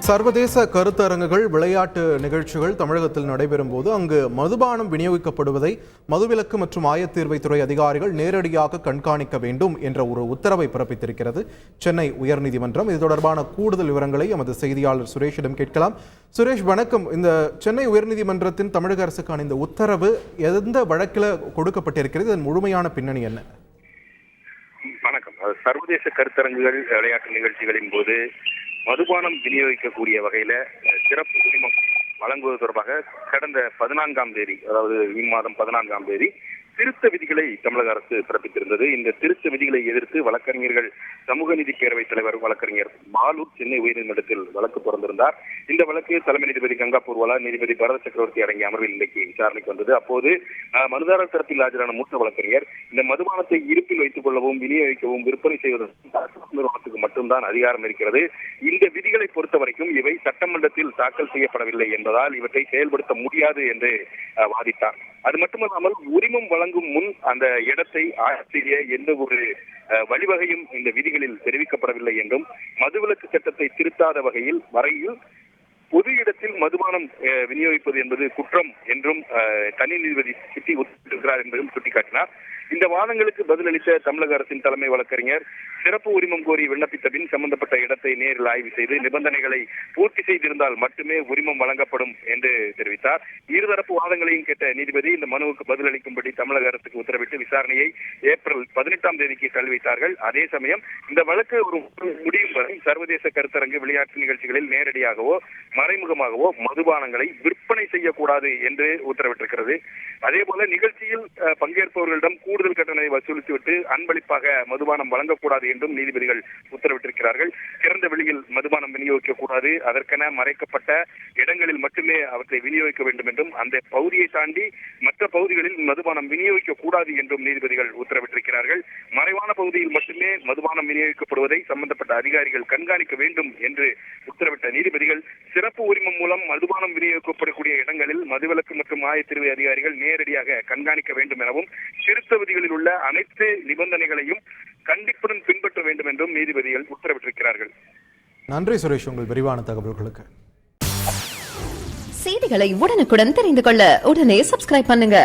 சர்வதேச கருத்தரங்குகள், விளையாட்டு நிகழ்ச்சிகள் தமிழகத்தில் நடைபெறும் போது அங்கு மதுபானம் விநியோகிக்கப்படுவதை மதுவிலக்கு மற்றும் ஆயத்தீர்வைத்துறை அதிகாரிகள் நேரடியாக கண்காணிக்க வேண்டும் என்ற ஒரு உத்தரவை பிறப்பித்திருக்கிறது சென்னை உயர்நீதிமன்றம். இது தொடர்பான கூடுதல் விவரங்களை எமது செய்தியாளர் சுரேஷிடம் கேட்கலாம். சுரேஷ், வணக்கம். இந்த சென்னை உயர்நீதிமன்றத்தின் தமிழக அரசுக்கான இந்த உத்தரவு எந்த வழக்கில் கொடுக்கப்பட்டிருக்கிறது? இதன் முழுமையான பின்னணி என்ன? வணக்கம். சர்வதேச கருத்தரங்குகள், விளையாட்டு நிகழ்ச்சிகளின் போது மதுபானம் விநியோகிக்கக்கூடிய வகையில சிறப்பு உரிமம் வழங்குவது தொடர்பாக கடந்த 14ஆம் தேதி, அதாவது இம்மாதம் 14ஆம் தேதி திருத்த விதிகளை தமிழக அரசு பிறப்பித்திருந்தது. இந்த திருத்த விதிகளை எதிர்த்து வழக்கறிஞர்கள் சமூக நீதி பேரவைத் தலைவர் வழக்கறிஞர் மாலூர் சென்னை உயர்நீதிமன்றத்தில் வழக்கு தொடர்ந்திருந்தார். இந்த வழக்கு தலைமை நீதிபதி கங்கா பூர்வாலா, நீதிபதி பரத சக்கரவர்த்தி அடங்கிய அமர்வில் இன்றைக்கு விசாரணைக்கு வந்தது. அப்போது மனுதாரர் தரப்பில் ஆஜரான மூத்த வழக்கறிஞர் இந்த மதுபானத்தை இருப்பில் வைத்துக் கொள்ளவும், விநியோகிக்கவும், விற்பனை செய்வதற்கும் நிறுவனத்துக்கு மட்டும்தான் அதிகாரம் இருக்கிறது. இந்த விதிகளை பொறுத்த வரைக்கும் இவை சட்டமன்றத்தில் தாக்கல் செய்யப்படவில்லை என்பதால் இவற்றை செயல்படுத்த முடியாது என்று வாதிட்டார். அது மட்டுமல்லாமல் உரிமம் வழங்கும் முன் அந்த இடத்தை ஆய்வு செய்ய எந்த ஒரு வழிவகையும் இந்த விதிகளில் தெரிவிக்கப்படவில்லை என்றும், மதுவிலக்கு சட்டத்தை திருத்தாத வரையில் பொது இடத்தில் மதுபானம் விநியோகிப்பது என்பது குற்றம் என்றும் தனி நீதிபதி சிட்டி உத்தரவிட்டிருக்கிறார் என்பதும் சுட்டிக்காட்டினார். இந்த வாதங்களுக்கு பதிலளித்த தமிழக அரசின் தலைமை வழக்கறிஞர் சிறப்பு உரிமம் கோரி விண்ணப்பித்த பின் சம்பந்தப்பட்ட இடத்தை நேரில் ஆய்வு செய்து நிபந்தனைகளை பூர்த்தி செய்திருந்தால் மட்டுமே உரிமம் வழங்கப்படும் என்று தெரிவித்தார். இருதரப்பு வாதங்களையும் கேட்ட நீதிபதி இந்த மனுவுக்கு பதிலளிக்கும்படி தமிழக அரசுக்கு உத்தரவிட்டு விசாரணையை ஏப்ரல் 18ஆம் தேதிக்கு தள்ளி வைத்தார்கள். அதே சமயம் இந்த வழக்கு ஒரு முடியும் வரை சர்வதேச கருத்தரங்கு, விளையாட்டு நிகழ்ச்சிகளில் நேரடியாகவோ மறைமுகமாகவோ மதுபானங்களை விற்பனை செய்யக்கூடாது என்று உத்தரவிட்டிருக்கிறது. அதே போல நிகழ்ச்சியில் பங்கேற்பவர்களிடம் கூடுதல் கட்டணத்தை வசூலித்துவிட்டு அன்பளிப்பாக மதுபானம் வழங்கக்கூடாது என்றும் நீதிபதிகள் உத்தரவிட்டிருக்கிறார்கள். திறந்த வெளியில் மதுபானம் விநியோகிக்கக்கூடாது, அதற்கென மறைக்கப்பட்ட இடங்களில் மட்டுமே அவற்றை விநியோகிக்க வேண்டும் என்றும், அந்த பகுதியை தாண்டி மற்ற பகுதிகளில் மதுபானம் விநியோகிக்க கூடாது என்றும் நீதிபதிகள் உத்தரவிட்டிருக்கிறார்கள். மறைவான பகுதியில் மட்டுமே மதுபானம் விநியோகிக்கப்படுவதை சம்பந்தப்பட்ட அதிகாரிகள் கண்காணிக்க வேண்டும் என்று உத்தரவிட்ட நீதிபதிகள் சிறப்பு உரிமம் மூலம் மதுபானம் விநியோகிக்கப்படக்கூடிய இடங்களில் மதுவிலக்கு மற்றும் ஆயத்தீர்வை அதிகாரிகள் நேரடியாக கண்காணிக்க வேண்டும் எனவும், திருத்த விதிகளில் உள்ள அனைத்து நிபந்தனைகளையும் கண்டிப்புடன் பின்பற்ற வேண்டும் என்றும் நீதிபதிகள் உத்தரவிட்டிருக்கிறார்கள். நன்றி சுரேஷ், உங்கள் விரிவான தகவல்களுக்கு. செய்திகளை உடனுக்குடன் தெரிந்து கொள்ள உடனே சப்ஸ்கிரைப் பண்ணுங்க.